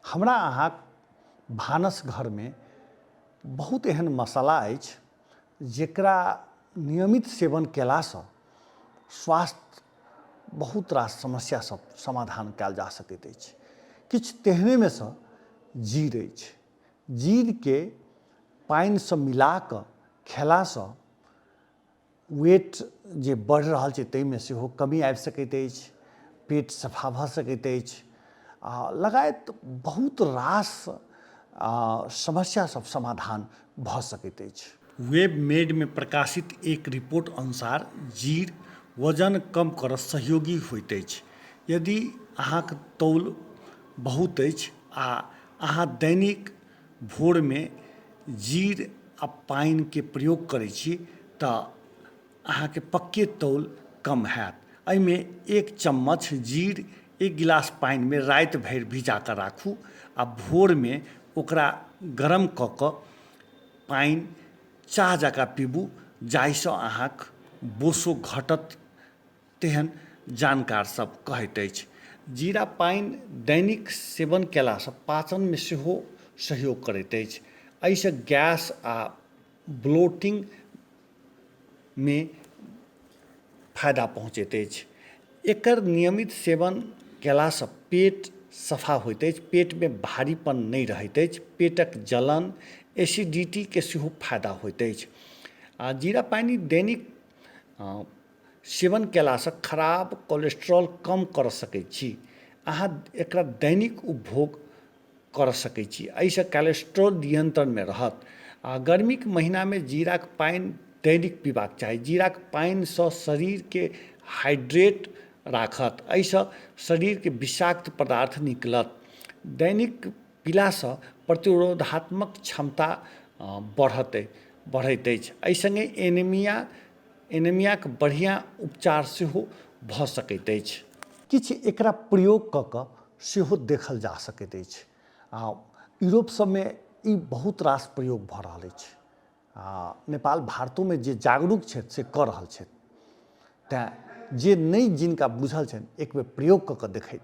हमरा अहाँक भानस घर में बहुत एहन मसाला अछि जेकरा नियमित सेवन केलासँ स्वास्थ्य बहुत रास समस्या सब समाधान कयल जा सकैत अछि। किछु तेहने में सँ जीर अछि। जीर के पानि सँ मिला कऽ खेलासँ वेट जे बढ़ि रहल छै ताहिमे सेहो कमी आबि सकैत अछि, पेट सफा भऽ सकैत अछि आ लगायत बहुत रास समस्या सब समाधान भऽ सकैत अछि। वेब मेड में प्रकाशित एक रिपोर्ट अनुसार जीर वजन कम करऽ सहयोगी होइत अछि। यदि अहाँक तौल बहुत अछि आ अहाँ दैनिक भोर में जीर आ पानि के प्रयोग करै छी तऽ अहाँके पक्के तौल कम हैत। एहिमे एक चम्मच जीर एक गिलास पानि में राति भरि भिजा कऽ राखू आ भोर में ओकरा गरम कऽ कऽ पानि चाह जकाँ पीबू, जाहिसँ अहाँक बोसो घटत, तेहन जानकार सब कहैत अछि। जीरा पानि दैनिक सेवन केलासँ पाचन में सेहो सहयोग करैत अछि। एहिसँ गैस आ ब्लोटिंग में फायदा पहुँचैत अछि। एकर नियमित सेवन केलासँ पेट सफा होइत अछि, पेट में भारीपन नहि रहैत अछि, पेटक जलन एसिडिटी के सेहो फायदा होइत अछि। आ जीरा पानि दैनिक सेवन केलासँ खराब कोलेस्ट्रॉल कम करऽ सकैत छी। अहाँ एकरा दैनिक उपभोग करऽ सकैत छी, एहिसँ कोलेस्ट्रॉल नियंत्रण में रहत। आ गर्मीके महीना में जीराक पानि दैनिक पीबाक चाही। जीराक पानिसँ शरीर के हाइड्रेट राखत, एहिसँ शरीर के विषाक्त पदार्थ निकलत। दैनिक पीलासँ प्रतिरोधात्मक क्षमता बढ़ैत अछि। एहि संगे एनीमियाक बढ़िआँ उपचार सेहो भऽ सकैत अछि। किछु एकरा प्रयोग कऽ कऽ सेहो देखल जा सकैत अछि। आ यूरोप सबमें ई बहुत रास प्रयोग भऽ रहल अछि आ नेपाल भारतो में जे जागरूक छथि से कऽ रहल छथि। तेँ जे नहि जिनका बुझल छनि एक बेर प्रयोग कऽ कऽ देखैत